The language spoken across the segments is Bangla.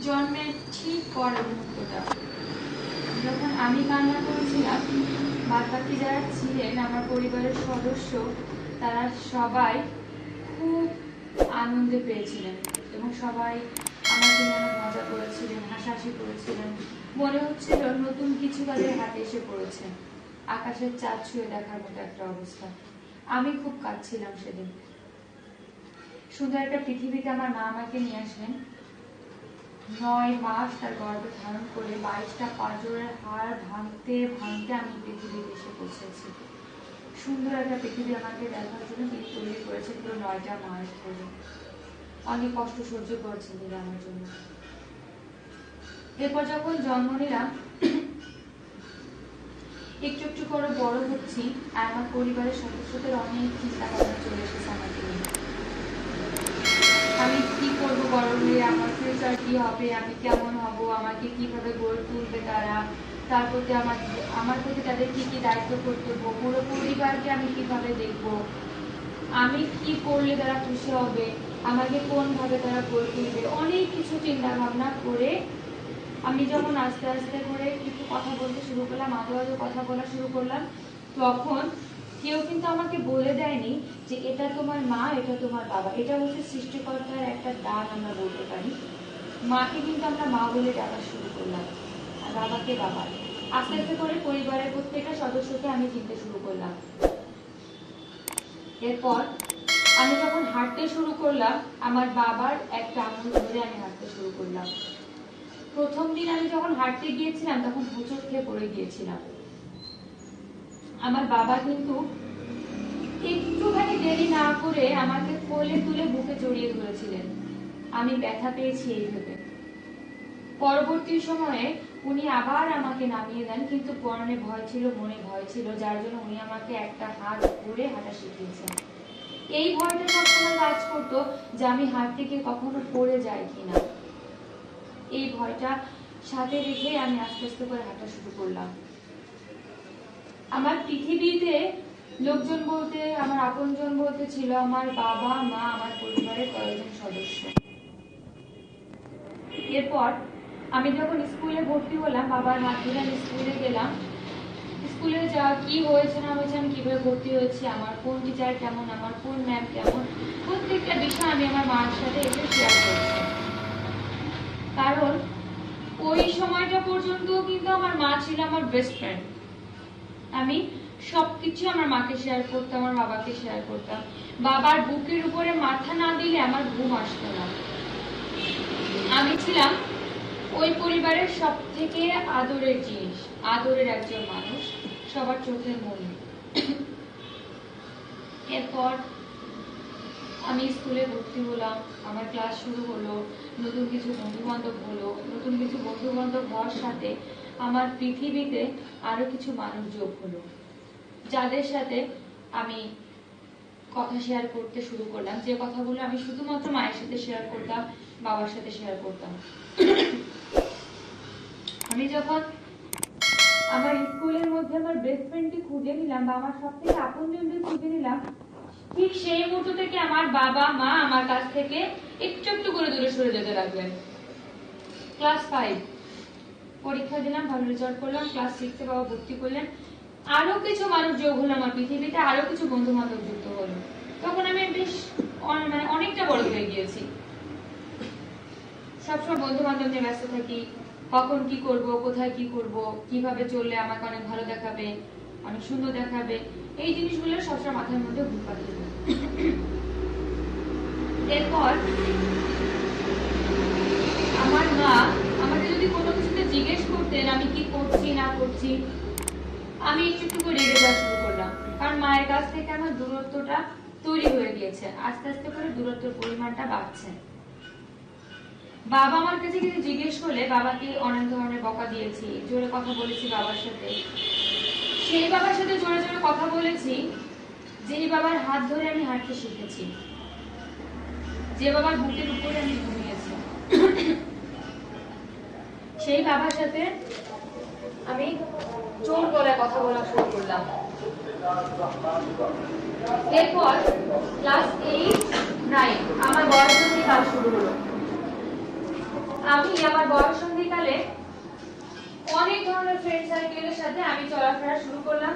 জন্মের ঠিক পরের মুহূর্তটা যখন আমি কান্না করেছিলাম, বাদ বাকি যারা ছিলেন আমার পরিবারের সদস্য তারা সবাই খুব আনন্দে পেয়েছিলেন এবং সবাই আমাকে নিয়ে অনেক মজা করেছিলেন, হাসাহাসি করেছিলেন। মনে হচ্ছিল নতুন কিছু তাদের হাতে এসে পড়েছে, আকাশের চাঁদ ছুঁয়ে দেখার মতো একটা অবস্থা। আমি খুব কাঁদছিলাম সেদিন। সুন্দর একটা পৃথিবীতে আমার মা আমাকে নিয়ে আসলেন। 9 মাস তার গর্ভে ধারণ করে 22টা পাঁজরের হাড় ভাঙতে ভাঙতে আমি পৃথিবীতে এসে পৌঁছেছি। সুন্দর একটা পৃথিবী আমাকে দেখার জন্য তিনি তৈরি করেছেন পুরো 9টা মাস ধরে। অনেক কষ্ট সহ্য করেছেন তিনি আমার জন্য। এরপর যখন জন্ম নিলাম, একটু একটু করে বড় হচ্ছি, আর আমার পরিবারের সদস্যদের অনেক চিন্তা ভাবনা চলে এসেছে আমাকে নিয়ে। আমি কি করবো বড় হয়ে, আমার ফিউচার কি হবে, আমি কেমন হব, আমাকে কিভাবে গড়ে তুলবে তারা, তার প্রতি আমার প্রতি তাদের কি কি দায়িত্ব কর্তব্য, পুরো পরিবারকে আমি কিভাবে দেখবো, আমি কি করলে তারা খুশি হবে, আমাকে কোন ভাবে তারা গড়ে তুলবে, অনেক কিছু চিন্তা ভাবনা করে আমি যখন আস্তে আস্তে করে কিছু কথা বলতে শুরু করলাম, আদো আদো কথা বলা শুরু করলাম, তখন কেউ কিন্তু আমাকে বলে দেয়নি যে এটা তোমার মা, এটা তোমার বাবা। এটা হচ্ছে সৃষ্টিকর্তার একটা দান আমরা বলতে পারি। মাকে কিন্তু আমরা মা বলে ডাকা শুরু করলাম, আর বাবাকে বাবা। আস্তে আস্তে করে পরিবারের প্রত্যেকটা সদস্যকে আমি চিনতে শুরু করলাম। এরপর আমি যখন হাঁটতে শুরু করলাম, আমার বাবার একটা আঙুল ধরে আমি হাঁটতে শুরু করলাম। প্রথম দিন আমি যখন হাঁটতে গিয়েছিলাম তখন হোঁচট খেয়ে পড়ে গিয়েছিলাম। আমার বাবা কিন্তু একটুখানি দেরি না করে আমাকে কোলে তুলে বুকে জড়িয়ে ধরেছিলেন। আমি ব্যথা পেয়েছি এই ভেবে। পরবর্তী সময়ে উনি আবার আমাকে নামিয়ে দেন, কিন্তু পরনে ভয় ছিল, মনে ভয় ছিল, যার জন্য উনি আমাকে একটা হাত ধরে হাঁটা শিখিয়েছেন। এই ভয়টা সবসময় কাজ করতো যে আমি হাঁটতে গিয়ে কখনো পড়ে যাই কিনা। এই ভয়টা সাথে রেখে আমি আস্তে আস্তে করে হাঁটা শুরু করলাম। আমার পৃথিবীতে লোকজন বলতে, আমার আপনজন বলতে ছিল আমার বাবা মা, আমার পরিবারের কয়েকজন সদস্য। এরপর আমি যখন স্কুলে ভর্তি হলাম, বাবার হাত ধরে আমি স্কুলে গেলাম। স্কুলে যা কি হয়েছে না হয়েছে, আমি কিভাবে ভর্তি হয়েছি, আমার কোন টিচার কেমন, আমার কোন ম্যাম কেমন, প্রত্যেকটা বিষয় আমি আমার মার সাথে এসে শেয়ার করছি। কারণ ওই সময়টা পর্যন্ত কিন্তু আমার মা ছিল আমার বেস্ট ফ্রেন্ড। আমি সবকিছু আমার মাকে শেয়ার করতাম, আমার বাবাকে শেয়ার করতাম। বাবার বুকের উপরে মাথা না দিলে আমার ঘুম আসতো না। আমি ছিলাম ওই পরিবারের সব থেকে আদরের জিনিস, আদরের একজন মানুষ, সবার চোখের মনি। এরপর আমি স্কুলে ভর্তি হলাম, আমার ক্লাস শুরু হলো, নতুন কিছু বন্ধু বান্ধব হলো। নতুন কিছু বন্ধু বান্ধব হওয়ার সাথে আমার পৃথিবীতে আরো কিছু মানুষ যোগ হলো, যাদের সাথে আমি কথা শেয়ার করতে শুরু করলাম। যে কথাগুলো আমি শুধুমাত্র মায়ের সাথে শেয়ার করতাম, বাবার সাথে শেয়ার করতাম। আমি যখন আমার স্কুলের মধ্যে আমার বেস্ট ফ্রেন্ডকে খুঁজে নিলাম বা আমার সব থেকে আপনজনকে খুঁজে নিলাম, ঠিক সেই মুহূর্ত থেকে আমার বাবা মা আমার কাছ থেকে একটু একটু করে দূরে সরে যেতে লাগলেন। ক্লাস 5 পরীক্ষা দিলাম, ভালো রেজাল্ট করলাম। ক্লাস 6 বাবা ভর্তি করলেন। আরো কিছু মানুষ যোগ হলো আমার পৃথিবীতে, আরো কিছু বন্ধু বান্ধব যুক্ত হলো। তখন আমি বেশ অনেকটা বড় হয়ে গিয়েছি। সবসময় বন্ধু বান্ধব নিয়ে ব্যস্ত থাকি, কখন কি করব, কোথায় কি করব, কিভাবে চললে আমাকে অনেক ভালো দেখাবে, অনেক সুন্দর দেখাবে, এই জিনিসগুলো সবসময় মাথার মধ্যে ঘুরপাক খেত। এরপর আমার মা আমাকে যদি কোনো কিছুতে জিজ্ঞেস করতেন আমি কি করছি না করছি, আমি একটু একটু করে রেগে যাওয়া শুরু করলাম। কারণ মায়ের কাছ থেকে আমার দূরত্বটা তৈরি হয়ে গিয়েছে, আস্তে আস্তে করে দূরত্বের পরিমাণটা বাড়ছে। বাবা আমার কাছে কিছু জিজ্ঞেস করলে বাবাকে অনেক ধরনের বকা দিয়েছি, জোরে কথা বলেছি বাবার সাথে। সেই বাবার সাথে জোরে জোরে কথা বলেছি যেই বাবার হাত ধরে আমি হাঁটতে শিখেছি, যে বাবার বুকের উপরে আমি ঘুমিয়েছি, সেই বাবার সাথে আমি জোর গলায় কথা বলা শুরু করলাম। এরপর ক্লাস 8, 9 আমার বয়স থেকে কাজ শুরু হলো। আমি আমার বয়ঃসন্ধিকালে অনেক ধরনের ফ্রেন্ড সার্কেলের সাথে আমি চলাফেরা শুরু করলাম।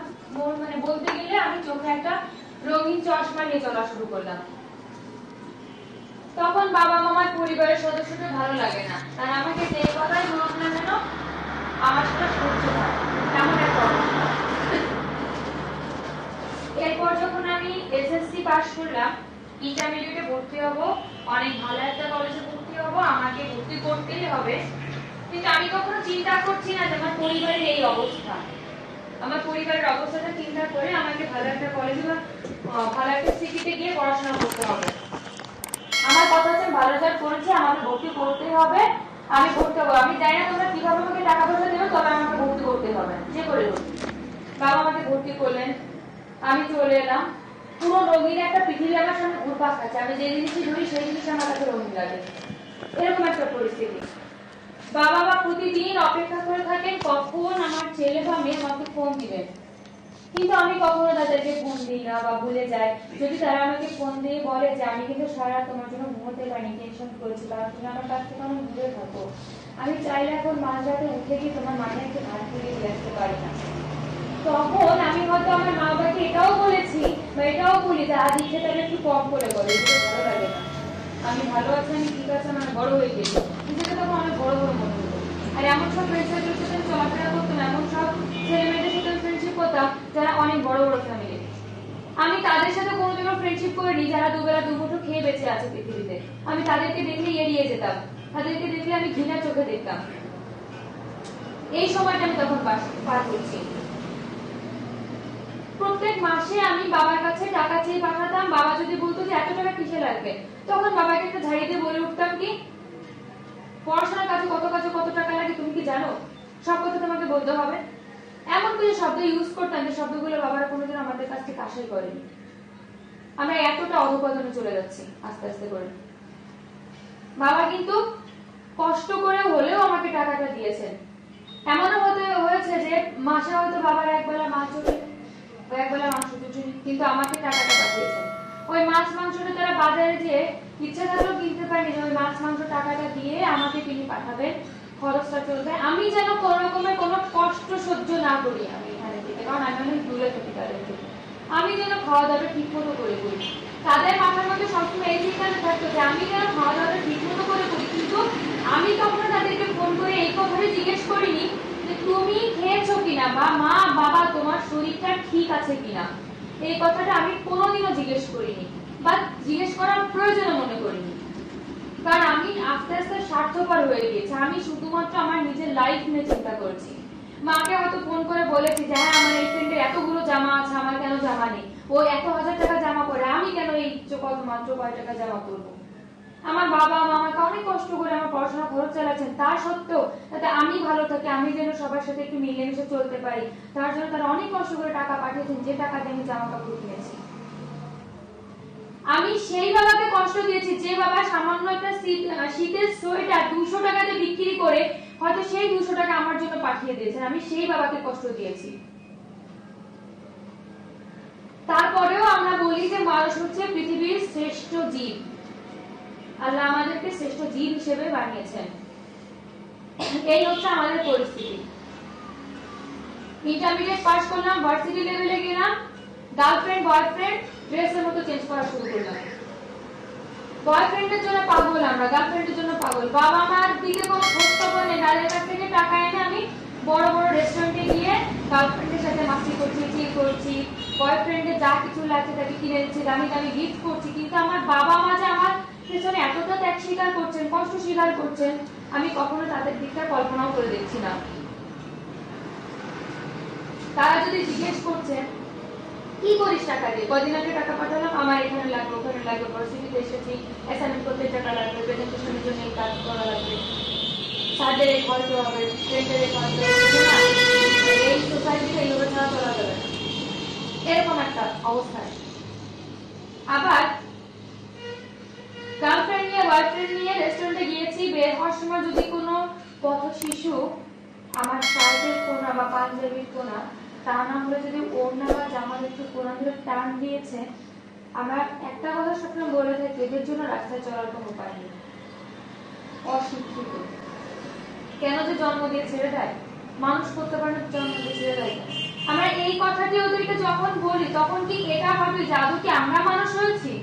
মানে বলতে গেলে আমি চোখে একটা রঙিন চশমা নিয়ে চলা শুরু করলাম। তখন বাবা মামার পরিবারের সদস্যদের ভালো লাগে না, তারা আমাকে যে কথাই বলুক না কেন আমার সেটা সহ্য হয় এমন একটা অবস্থা। এরপর যখন আমি এসএসসি পাস করলাম, ইন্টারমিডিয়েটে ভর্তি হব, অনেক ভালো একটা কলেজে ভর্তি হব, আমাকে ভর্তি করতেই হবে। কিন্তু আমি কখনো চিন্তা করছি না যে আমার পরিবারের এই অবস্থা। আমার পরিবারের অবস্থাটা চিন্তা করে আমাকে ভালো একটা কলেজে বা ভালো একটা সিটিতে গিয়ে পড়াশোনা করতে হবে। আমার কথা হচ্ছে ভালো রেজাল্ট করেছি, আমাকে ভর্তি করতে হবে, আমি ভর্তি হবো। আমি জানি না তোমরা কিভাবে আমাকে টাকা পয়সা দেবে, তবে আমাকে ভর্তি করতে হবে যে করে হোক। বাবা আমাকে ভর্তি করলেন, আমি চলে এলাম। পুরো রঙিন একটা পৃথিবী আমার সামনে ঘুরপাক খাচ্ছে, আমি যে জিনিসই ধরি সেই জিনিস আমার কাছে রঙিন লাগে, এরকম একটা পরিস্থিতি। বাবা মা প্রতিদিন অপেক্ষা করে থাকেন কখন আমার ছেলে বা মেয়ে আমাকে ফোন দিবেন, কিন্তু আমি কখনো তাদেরকে ফোন দিই না বা ভুলে যাই। যদি তারা আমাকে ফোন দিয়ে বলে যে আমি কিন্তু সারা রাত তোমার জন্য ঘুমোতে পারিনি, টেনশন করেছি, কারণ তুমি আমার কাছ থেকে অনেক দূরে থাকো, আমি চাইলে এখন মাঝরাতে উঠে গিয়ে তোমার মাথায় একটু ভাত তুলে দিয়ে আসতে পারি না, তখন আমি হয়তো আমার মা বাবাকে এটাও বলেছি বা এটাও বলি যে আজ ইচ্ছে তাহলে একটু কম করে বলে, এগুলো ভালো লাগে না, আমি ভালো আছি, আমি ঠিক আছে, আমার বড় হয়ে গেছি, নিজেকে তখন অনেক বড় বড় মনে হতো। আর এমন সব ফ্রেন্ডসদের সাথে চলাফেরা করতাম, এমন সব ছেলে মেয়েদের সাথে ফ্রেন্ডশিপ করতাম যারা অনেক বড় বড় ফ্যামিলি। আমি তাদের সাথে কোনোদিনও ফ্রেন্ডশিপ করিনি যারা দুবেলা দুমুঠো খেয়ে বেঁচে আছে পৃথিবীতে। আমি তাদেরকে দেখলে এড়িয়ে যেতাম, তাদেরকে দেখলে আমি ঘৃণার চোখে দেখতাম। এই সময়টা আমি তখন পার করছি। প্রত্যেক মাসে আমি বাবার কাছে টাকা চেয়ে পাঠাতাম। বাবা যদি বলতো যে এত টাকা কিসে লাগবে, তখন বাবাকে একটা ঝাড়ি দিয়ে বলে উঠতাম কি, পড়াশোনার কাছে কত টাকা লাগে তুমি কি জানো, সব কথা তোমাকে বলতে হবে। এমন কিছু শব্দ ইউজ করতাম যে শব্দগুলো বাবারা কোনোদিন আমাদের কাছ থেকে আশাই করেনি। আমরা এতটা অধঃপতনে চলে যাচ্ছি আস্তে আস্তে করে। বাবা কিন্তু কষ্ট করে হলেও আমাকে টাকাটা দিয়েছেন। এমনও হয়েছে যে মাসে হয়তো বাবার একবেলা মাছ চলে বা একবেলা মাংস চুচি, কিন্তু আমাকে টাকাটা পাঠিয়েছেন। ওই মাছ মাংসটা তারা বাজারে যেয়ে ইচ্ছা থাকলেও কিনতে পারেনি যে ওই মাছ মাংস টাকাটা দিয়ে আমাকে তিনি পাঠাবেন, খরচটা চলবে, আমি যেন কোন রকমের কোনো কষ্ট সহ্য না করি আমি এখানে থেকে, কারণ আমি অনেক দূরে থাকি তাদের থেকে। আমি যেন খাওয়া দাওয়াটা ঠিক মতো করে করি। তাদের মাথার মধ্যে সবসময় এই চিন্তাটা থাকতো যে আমি যেন খাওয়া দাওয়াটা ঠিক মতো করে করি, কিন্তু আমি কখনো তাদেরকে ফোন করে এই কথাটা জিজ্ঞেস করিনি যে তুমি খেয়েছো কিনা বা মা বাবা তোমার শরীরটা ঠিক আছে কিনা। এই কথাটা আমি কোনোদিনও জিজ্ঞেস করিনি বা জিজ্ঞেস করার প্রয়োজন মনে করিনি, কারণ আমি আস্তে আস্তে স্বার্থপর হয়ে গেছি। আমি শুধুমাত্র আমার নিজের লাইফ নিয়ে চিন্তা করছি। মাকে হয়তো ফোন করে বলেছি যে হ্যাঁ আমার এই ফ্রেন্ডের এতগুলো জামা আছে, আমার কেন জামা নেই, ও 1,000 টাকা জামা পরে, আমি কেন এই মাত্র কয় টাকা জামা করবো। আমার বাবা মা আমাকে অনেক কষ্ট করে আমার পড়াশোনা খরচ চালাচ্ছেন, তা সত্ত্বেও যাতে আমি ভালো থাকি, আমি যেন সবার সাথে একটু মিলেমিশে চলতে পারি, তার জন্য তারা অনেক কষ্ট করে টাকা পাঠিয়েছেন, যে টাকা দিয়ে আমি জামা কাপড় কিনেছি। আমি সেই বাবাকে কষ্ট দিয়েছি যে বাবা সামান্য একটা শীতের সোয়েটার 200 টাকাতে বিক্রি করে হয়তো সেই 200 টাকা আমার জন্য পাঠিয়ে দিয়েছেন, আমি সেই বাবাকে কষ্ট দিয়েছি। তারপরেও আমরা বলি যে মানুষ হচ্ছে পৃথিবীর শ্রেষ্ঠ জীব, আল্লাহ আমাদেরকে শ্রেষ্ঠ জীব হিসেবে বানিয়েছেন। এই হচ্ছে আমাদের পরিস্থিতি। ইন্টারমিডিয়েট পাস করলাম, ভার্সিটি লেভেলে গেলাম, গার্লফ্রেন্ড বয়ফ্রেন্ড ড্রেসের মতো চেঞ্জ করা শুরু করলাম। বয়ফ্রেন্ডের জন্য পাগল আমরা, গার্লফ্রেন্ডের জন্য পাগল। বাবা মার দিকে কোনো খোঁজ খবর নেই, তাদের কাছ থেকে টাকা এনে আমি বড় বড় রেস্টুরেন্টে গিয়ে গার্লফ্রেন্ডের সাথে মাস্তি করছি, চিল করছি, বয়ফ্রেন্ডের যা কিছু লাগছে তাকে কিনে দিচ্ছি, দামি দামি গিফট করছি। কিন্তু আমার বাবা মা যে আমার পেছনে এতটা ত্যাগ স্বীকার করছেন, কষ্ট স্বীকার করছেন, আমি কখনো তাদের দিকটা কল্পনাও করে দেখছি না। তারা যদি জিজ্ঞেস করছেন কি করিস টাকা দিয়ে, কদিন আগে টাকা পাঠালাম, আমার এখানে লাগবে ওখানে লাগবে, ভার্সিটিতে এসেছি, অ্যাসাইনমেন্ট করতে টাকা লাগবে, প্রেজেন্টেশনের জন্য এই কাজ করা লাগবে, স্যারদের এই খরচ হবে, ফ্রেন্ডের এই খরচ হবে, না এই সোসাইটিতে এইভাবে ছাড়া চলা যাবে না, এরকম একটা অবস্থায়। আবার গার্লফ্রেন্ড নিয়ে বয়ফ্রেন্ড নিয়ে রেস্টুরেন্টে গিয়েছি, বের হওয়ার সময় যদি কোনো পথ শিশু আমার শার্টের কোনা বা পাঞ্জাবির কোনা, তা না হলে যদি ওড়না বা জামার একটু কোনা ধরে টান দিয়েছে, আমরা একটা কথা সবসময় বলে থাকি, এদের জন্য রাস্তায় চলার কোনো উপায় নেই, অশিক্ষিত। কেন যে জন্ম দিয়ে ছেড়ে দেয়? মানুষ করতে পারে না, জন্ম দিয়ে ছেড়ে দেয় কেন? আমরা এই কথাটি ওদেরকে যখন বলি তখন কি এটা ভাবি জাদু কি আমরা মানুষ হয়েছি?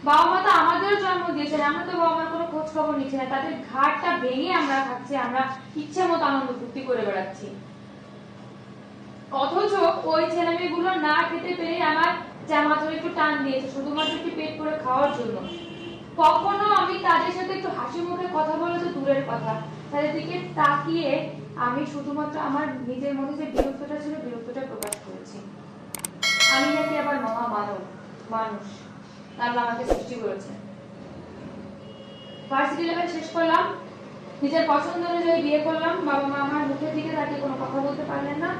বাবা মা তো আমাদেরও জন্ম দিয়েছেন, আমরা তো বাবা মার কোনো খোঁজ খবর নিচ্ছি না, তাদের ঘাটটা ভেঙে আমরা খাচ্ছি, আমরা ইচ্ছে মতো আনন্দ ফুর্তি করে বেড়াচ্ছি। অথচ ওই ছেলে মেয়েগুলো না খেতে পেরে আমার জামা ধরে একটু টান দিয়েছে শুধুমাত্র একটু পেট করে খাওয়ার জন্য। কখনো আমি তাদের সাথে একটু হাসি মুখে কথা বলে তো দূরের কথা, তাদের দিকে তাকিয়ে আমি শুধুমাত্র আমার নিজের মধ্যে যে বিরক্তটা ছিল বিরক্তটা প্রকাশ করেছি। আমি নাকি আবার মহামানব মানুষ, আল্লাহ আমাকে সৃষ্টি করেছে। ভার্সিটি লেভেল শেষ করলাম, নিজের পছন্দ অনুযায়ী বিয়ে করলাম। বাবা মা আমার মুখের দিকে তাকিয়ে কোনো কথা বলতে পারলেন না।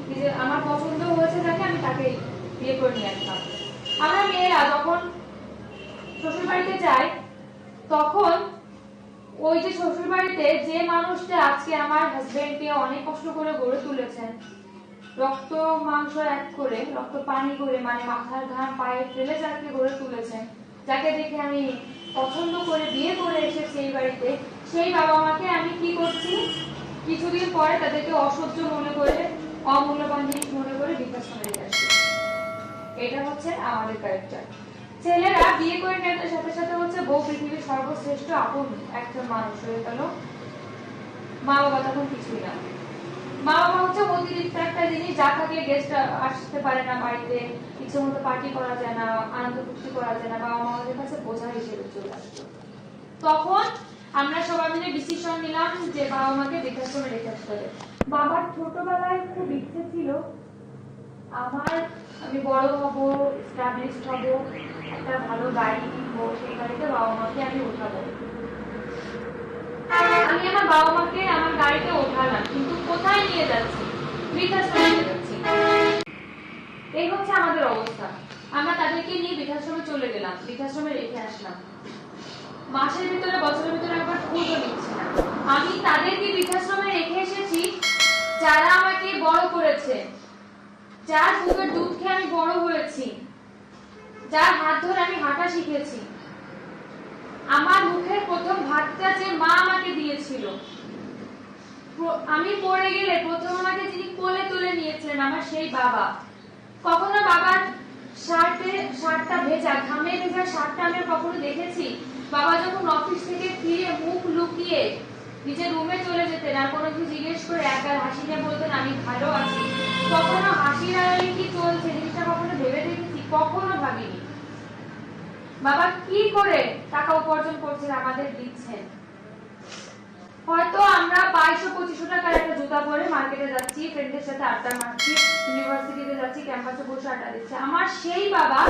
নিজের আমার পছন্দ হয়েছে যাকে আমি তাকে বিয়ে করে নিয়ে আসলাম। আমরা মেয়েরা যখন শ্বশুর বাড়িতে যাই তখন ওই যে শ্বশুর বাড়িতে যে মানুষটা আজকে আমার হাজবেন্ডকে অনেক কষ্ট করে গড়ে তুলেছেন, রক্ত মাংস এক করে রক্ত পানি করে মানে মাথার ঘাম পায়ে ফেলে যাকে গড়ে তুলেছেন, যাকে দেখে আমি পছন্দ করে বিয়ে করে এসেছি এই বাড়িতে, সেই বাবা মাকে আমি কি করছি, কিছুদিন পরে তাদেরকে অসহ্য মনে করে অমূল্যবান জিনিস মনে করে বৃদ্ধাশ্রমে রেখে আসছি। এটা হচ্ছে আমাদের ক্যারেক্টার। ছেলেরা বিয়ে করে নেওয়ার সাথে সাথে হচ্ছে বউ পৃথিবীর সর্বশ্রেষ্ঠ আপন একজন মানুষ হয়ে গেল। মা বাবা তখন কিছুই না। মা বাবা হচ্ছে অতিরিক্ত একটা জিনিস, যা থাকলে গেস্ট আসতে পারে না বাড়িতে, ইচ্ছে মতো পার্টি করা যায় না, আনন্দ ফুর্তি করা যায় না, বাবা মা আমাদের কাছে বোঝা হিসেবে চলে আসতো। তখন আমরা সবাই মিলে ডিসিশন নিলাম যে বাবা মাকে বৃদ্ধাশ্রমে রেখে আসতে হবে। বাবার ছোটবেলায় খুব ইচ্ছে ছিল আমি বড় হব, এস্টাবলিশড হব, একটা ভালো গাড়ি কিনবো, সেই গাড়িতে বাবা মাকে আমি উঠাবো। আমি আমার বাবা মাকে আমার গাড়িতে ওঠালাম, কিন্তু কোথায় নিয়ে যাচ্ছি? বৃদ্ধাশ্রমে নিয়ে যাচ্ছি। এই হচ্ছে আমাদের অবস্থা। আমরা তাদেরকে নিয়ে বৃদ্ধাশ্রমে চলে গেলাম, বৃদ্ধাশ্রমে রেখে আসলাম। মাসের ভিতরে বছরের ভিতরে একবার খোঁজও নিচ্ছে না। আমি তাদেরকে বৃদ্ধাশ্রমে রেখে এসেছি যারা আমাকে বড় করেছে, যার বুকের দুধ খেয়ে আমি বড় হয়েছি, যার হাত ধরে আমি হাঁটা শিখেছি। আমার মুখের প্রথম ভাতটা যে মা আমাকে দিয়েছিল, আমি পড়ে গেলে প্রথম আমাকে যিনি কোলে তুলে নিয়েছিলেন আমার সেই বাবা। কখনো বাবার শার্টটা ভেজা, ঘামে ভেজা শার্টটা আমি কখনো দেখেছি? বাবা যখন অফিস থেকে ফিরে মুখ লুকিয়ে নিজের রুমে চলে যেতেন আর কোনো কিছু জিজ্ঞেস করে একবার হাসি নিয়ে বলতেন আমি ভালো আছি, কখনো হাসির আড়ালে কি চলছে জিনিসটা কখনো ভেবে দেখেছি? কখনো ভাবিনি। বাবা কি করে টাকা উপার্জন করছেন, আমাদের দিচ্ছেন। হয়তো আমরা 2200-2500 টাকার একটা জুতা পরে মার্কেটে যাচ্ছি, ফ্রেন্ডের সাথে আড্ডা মারছি, ইউনিভার্সিটিতে যাচ্ছি, ক্যাম্পাসে বসে আড্ডা দিচ্ছি। আমার সেই বাবা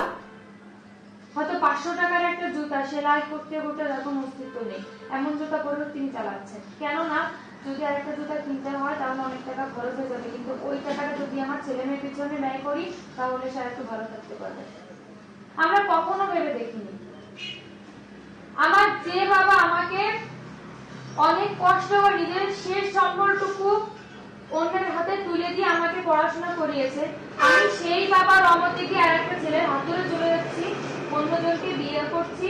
হয়তো 500 টাকার একটা জুতা সেলাই করতে করতে এখন অস্তিত্ব নেই, এমন জুতা পরেও তিনি চালাচ্ছেন। কেননা যদি আরেকটা জুতা কিনতে হয় তাহলে অনেক টাকা খরচ হয়ে যাবে, কিন্তু ওই টাকাটা যদি আমার ছেলে মেয়ের পিছনে ব্যয় করি তাহলে সে একটু ভালো থাকতে পারবে। আমরা কখনো ভেবে দেখিনি আমার যে বাবা আমাকে অনেক কষ্ট করে নিজের শেষ সম্বলটুকু অন্যের হাতে তুলে দিয়ে আমাকে পড়াশোনা করিয়েছে, আমি সেই বাবার রহমতে গিয়ে আর একটা ছেলের হাত ধরে চলে যাচ্ছি, অন্যজনকে বিয়ে করছি,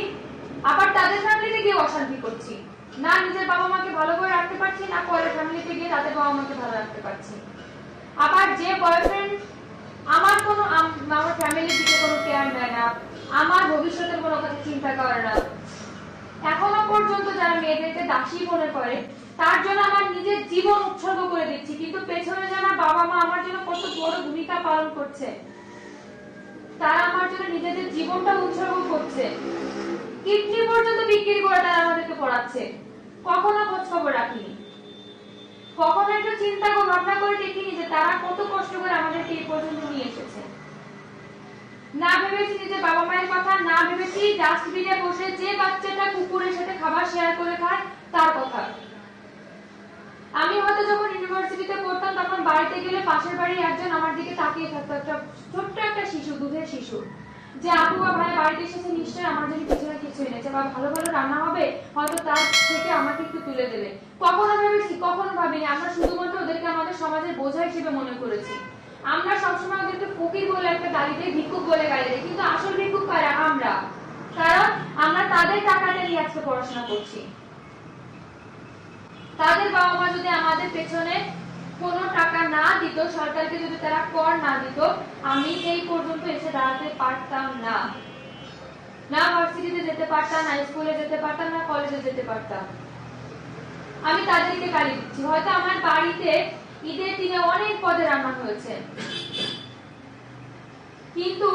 আবার তাদের ফ্যামিলিতে গিয়ে অশান্তি করছি। না নিজের বাবা মাকে ভালো করে রাখতে পারছি, না পরের ফ্যামিলিতে গিয়ে তাদের বাবা মাকে ভালো রাখতে পারছি। আবার যে বয়ফ্রেন্ড আমার ফ্যামিলির দিকে কোনো কেয়ার নেয় না, আমার ভবিষ্যতের কোনো কথা চিন্তা করে না, এখনো পর্যন্ত যারা মেয়েদেরকে দাসী মনে করে তার জন্য আমার নিজের জীবন উৎসর্গ করে দিচ্ছি, কিন্তু পেছনে যে আমার বাবা মা আমার জন্য কত বড় ভূমিকা পালন করছে, তারা আমার জন্য নিজেদের জীবনটা উৎসর্গ করছে, কিডনি পর্যন্ত বিক্রি করে তারা আমাদেরকে পড়াচ্ছে। কখনো খোঁজ খবর রাখিনি, কখনো একটু চিন্তা করে ভাবনা করে দেখিনি যে তারা কত কষ্ট করে আমাদেরকে এই পর্যন্ত নিয়ে এসেছে। না ভেবেছি নিজের বাবা মায়ের কথা, না ভেবেছি ডাস্টবিনে বসে যে বাচ্চাটা কুকুরের সাথে খাবার শেয়ার করে খায় তার কথা। আমি হয়তো যখন ইউনিভার্সিটিতে পড়তাম তখন বাড়িতে গেলে পাশের বাড়ির একজন আমার দিকে তাকিয়ে থাকতো, একটা ছোট্ট একটা শিশু, দুধের শিশু, যে আপু বা ভাই বাড়িতে এসেছে নিশ্চয়ই আমার জন্য কিছু না কিছু এনেছে বা ভালো ভালো রান্না হবে, হয়তো তার থেকে আমাকে একটু তুলে দেবে। কখনো ভেবেছি? কখনো ভাবিনি। আমরা শুধুমাত্র ওদেরকে আমাদের সমাজের বোঝা হিসেবে মনে করেছি। আমরা সবসময় ওদেরকে ফকির বলে একটা গালি দিই, ভিক্ষুক বলে গালি দিই, কিন্তু আসল ভিক্ষুক কারা? আমরা। কারণ আমরা তাদের টাকাটা নিয়ে আজকে পড়াশোনা করছি। তাদের বাবা মা যদি আমাদের পেছনে কোনো টাকা না দিত, সরকারকে যদি তারা কর না দিত, আমি এই পর্যন্ত এসে দাঁড়াতে পারতাম না। না ভার্সিটিতে যেতে পারতাম, না স্কুলে যেতে পারতাম, না কলেজে যেতে পারতাম। আমি তাদেরকে গালি দিচ্ছি। হয়তো আমার বাড়িতে ঈদের দিনে অনেক পদে রান্না হয়েছে, কিন্তু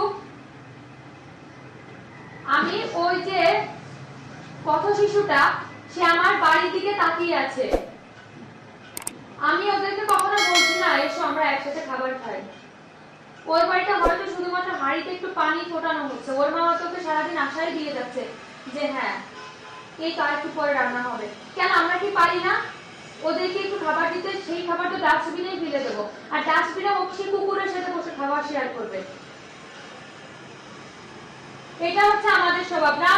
আমি ওই যে পথ শিশুটা, সে আমার বাড়ির দিকে তাকিয়ে আছে। আমি ওদেরকে কখনো বলছি না এসো আমরা একসাথে খাবার খাই। ওর বাড়িটা হয়তো শুধুমাত্র হাঁড়িতে একটু পানি ফোটানো হচ্ছে, ওর মা হয়তো ওকে সারাদিন আশায় দিয়ে যাচ্ছে যে হ্যাঁ এই তো আরেকটু পরে রান্না হবে। কেন আমরা কি পারি না ওদেরকে একটু খাবার দিতে? সেই খাবারটা ডাস্টবিনেই ফেলে দেবো, আর ডাস্টবিনে সে কুকুরের সাথে বসে খাবার শেয়ার করবে। এটা হচ্ছে আমাদের স্বভাব। না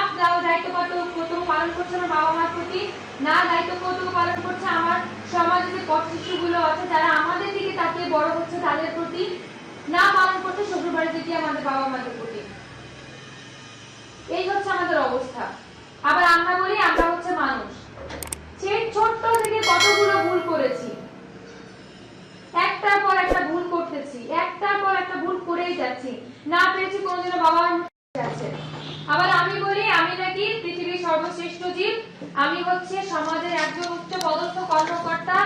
দায়িত্ব কর্তব্য পালন করছে আমার বাবা মার প্রতি, না দায়িত্ব কর্তব্য পালন করছে আমার সমাজে যে পথ শিশুগুলো আছে যারা আমাদের দিকে তাকিয়ে বড় হচ্ছে তাদের প্রতি, না পালন করছে শ্বশুর বাড়িতে গিয়ে আমাদের বাবা মাদের প্রতি। এই হচ্ছে আমাদের অবস্থা। আবার আমরা বলি আমরা হচ্ছে মানুষ। সেই ছোট্ট থেকে কতগুলো ভুল করেছি, একটার পর একটা ভুল করতেছি, একটার পর একটা ভুল করেই যাচ্ছি। না পেরেছি কোনোদিনও বাবা আছে। আবার আমি বলি আমি নাকি পৃথিবীর সর্বশ্রেষ্ঠ জীব, আমি হচ্ছে সমাজের একজন উচ্চ পদস্থ কর্মকর্তা,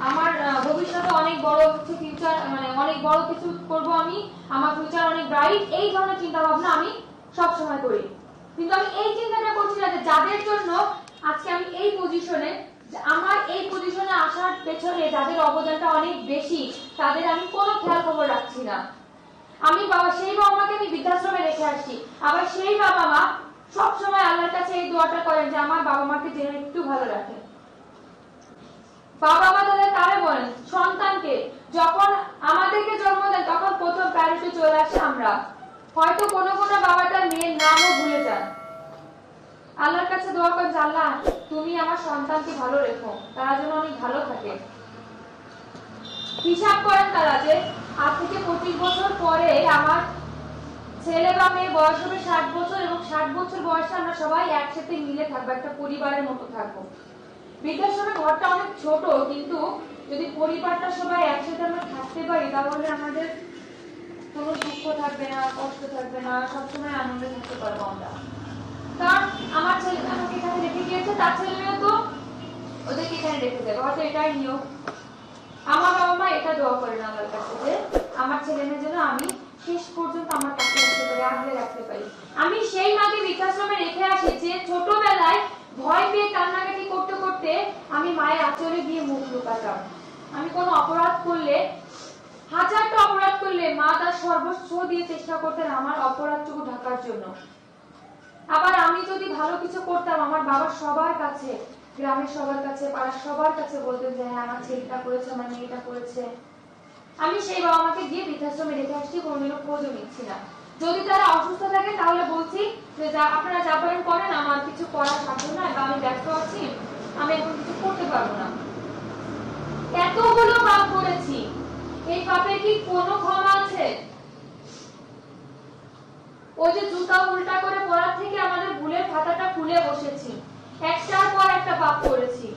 আমার ভবিষ্যতে অনেক বড় হচ্ছে ফিউচার, মানে অনেক বড় কিছু করব আমি, আমার ফিউচার অনেক ব্রাইট, এই ধরনের চিন্তা ভাবনা আমি সব সময় করি। কিন্তু আমি এই চিন্তাটা করছি না যে যাদের জন্য আজকে আমি এই পজিশনে, আমার এই পজিশনে আসার পেছনে যাদের অবদানটা অনেক বেশি, তাদের আমি কোনো খেয়াল খবর রাখছি না। আমি সেই বাবা মাকে আমি বৃদ্ধাশ্রমে রেখে আসছি, আবার সেই বাবা মা সবসময় আল্লাহর কাছে এই দোয়াটা করেন যে আমার বাবা মাকে যেন একটু ভালো রাখে। বাবা মা তারা বলেন সন্তানকে যখন আমাদেরকে জন্ম দেন তখন প্রথম প্রায়োরিটি চলে আসে আমরা। হয়তো কোনো কোনো বাবা তার মেয়ের নামও ভুলে যান। আল্লাহর কাছে দোয়া করেন যে আল্লাহ তুমি আমার সন্তানকে ভালো রেখো, তারা যেন অনেক ভালো থাকে। হিসাব করেন তারা যে আজ থেকে 25 বছর পরে আমার ছেলে বা মেয়ে বয়স হবে 60 বছর, এবং 60 বছর বয়সে আমরা সবাই একসাথে মিলে থাকবো, একটা পরিবারের মতো থাকবো। বৃদ্ধাশ্রমে ঘরটা অনেক ছোট, কিন্তু যদি পরিবারটা সবাই একসাথে আমরা থাকতে পারি তাহলে আমাদের কোনো দুঃখ থাকবে না, কষ্ট থাকবে না, সবসময় আনন্দে থাকতে পারবো আমরা। কারণ আমার ছেলে আমাকে এখানে রেখে গিয়েছে, তার ছেলেমেয়ে তো ওদেরকে এখানে রেখে যাবে, হয়তো এটাই নিয়ম। আমার বাবা মা এটা দোয়া করেন আমার কাছে যে আমার ছেলে মেয়ে যেন আমি শেষ পর্যন্ত আমার কাছে রাখতে পারি, আগলে রাখতে পারি। আমি সেই মাকে বৃদ্ধাশ্রমে রেখে আসি যে ছোটবেলায় ভয় পেয়ে কান্নাকাটি করতে করতে আমি মায়ের আঁচলে গিয়ে মুখ লুকাতাম। আমি কোনো অপরাধ করলে, হাজারটা অপরাধ করলে মা তার সর্বস্ব দিয়ে চেষ্টা করতেন আমার অপরাধটুকু ঢাকার জন্য। আবার আমি যদি ভালো কিছু করতাম আমার বাবা সবার কাছে, গ্রামের সবার কাছে, পাড়ার সবার কাছে বলতেন যে হ্যাঁ আমার ছেলেটা করেছে, আমার মেয়েটা করেছে। আমি সেই বাবা মাকে গিয়ে বৃদ্ধাশ্রমে রেখে আসছি, কোনোদিনও খোঁজও নিচ্ছি না। যদি তারা অসুস্থ থাকে তাহলে বলছি যে আপনারা যা পারেন করেন, আমার কিছু করার সাধ্য নয় বা আমি ব্যস্ত আছি, আমি এখন কিছু করতে পারবো না। এতগুলো পাপ করেছি, এই পাপের কি কোনো ক্ষমা আছে? ওই যে জুতা উল্টা করে পড়ার থেকে আমাদের ভুলের খাতাটা খুলে বসেছি, একটার পর একটা পাপ করেছি।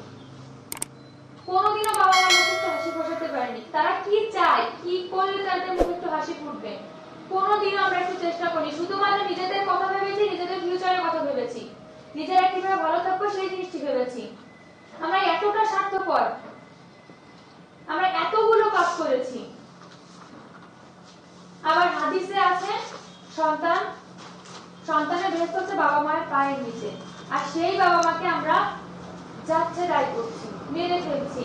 কোনোদিনও বাবা মা মুখে একটু হাসি ফোটাতে পারেনি। তারা কি চায়, কি করলে তাদের মুখে একটু হাসি ফুটবে, কোনোদিনও আমরা একটু চেষ্টা করি। শুধুমাত্র নিজেদের কথা ভেবেছি, নিজেদের ফিউচারের কথা ভেবেছি, নিজেরা কিভাবে ভালো থাকবো সেই জিনিসটি ভেবেছি। আমরা এতটা স্বার্থপর, আমরা এতগুলো পাপ করেছি। আবার হাদিসে আছে সন্তানের বেহেশত হচ্ছে বাবা মায়ের পায়ের নিচে, আর সেই বাবা মাকে আমরা যাচ্ছে দায় করছি, মেরে ফেলছি,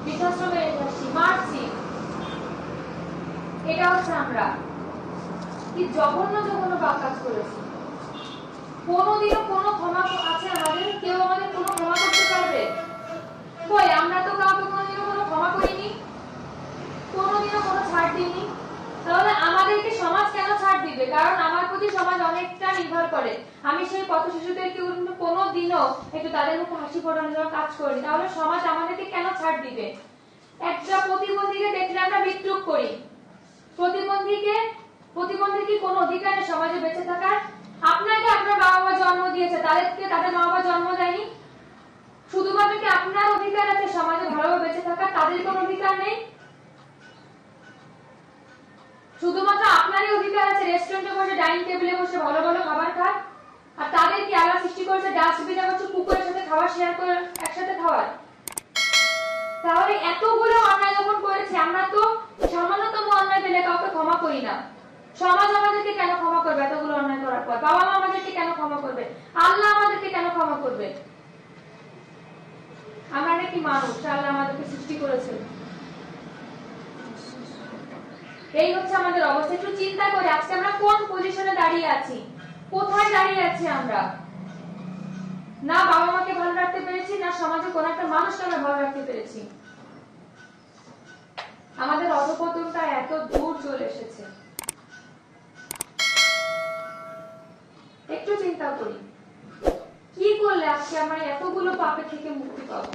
বৃদ্ধাশ্রমে রেখে আসছি, মারছি। এটা হচ্ছে আমরা কি জঘন্য জঘন্য পাপ কাজ করেছি। কোনোদিনও কোনো ক্ষমা আছে আমাদের? কেউ আমাদের কোনো ক্ষমা করতে পারবে? কই, আমরা তো কাউকে কোনোদিনও কোনো ক্ষমা করিনি, কোনোদিনও কোনো ছাড় দিইনি। তাহলে আমাদেরকে সমাজ কেন ছাড় দিবে? কারণ আমার প্রতি সমাজ অনেকটা নির্ভর করে। আমি সেই পথ শিশুদেরকে কোনোদিনও একটু তাদের মুখে হাসি ফোটানোর জন্য কাজ করি, তাহলে সমাজ আমাদেরকে কেন ছাড় দিবে? একটা প্রতিবন্ধীকে দেখলে আমরা বিদ্রুপ করি। প্রতিবন্ধী কি কোনো অধিকার নেই সমাজে বেঁচে থাকার? আপনাকে আপনার বাবা মা জন্ম দিয়েছে, তাদেরকে তাদের মা বাবা জন্ম দেয়নি? শুধুমাত্র কি আপনার অধিকার তাদের কোনো অধিকার নেই? শুধুমাত্র আপনারই অধিকার আছে রেস্টুরেন্টে বসে ডাইনিং টেবিলে বসে ভালো ভালো খাবার খান, আর তাদের কি আল্লাহ সৃষ্টি করেছে ডাস্টবিনে বসে কুকুরের সাথে খাবার শেয়ার করে একসাথে খাওয়ার? তাহলে এতগুলো অন্যায় যখন করেছে, আমরা তো সামান্যতম অন্যায় পেলে কাউকে ক্ষমা করি না। সমাজ আমাদেরকে কেন ক্ষমা করবে এতগুলো অন্যায় করার পর? বাবা মা আমাদেরকে কেন ক্ষমা করবে? আল্লাহ আমাদেরকে কেন ক্ষমা করবে? আমরা নাকি মানুষ? আল্লাহ আমাদেরকে সৃষ্টি করেছেন। এই হচ্ছে আমাদের অবস্থা। একটু চিন্তা করে আজকে আমরা কোন পজিশনে দাঁড়িয়ে আছি, কোথায় দাঁড়িয়ে আছি আমরা? না বাবা মাকে ভালো রাখতে পেরেছি, না সমাজে কোন একটা মানুষকে আমরা ভালো রাখতে পেরেছি। আমাদের অধঃপতনটা এত দূর চলে এসেছে। একটু চিন্তা করি, কি করলে আজকে আমরা এতগুলো পাপের থেকে মুক্তি পাবো?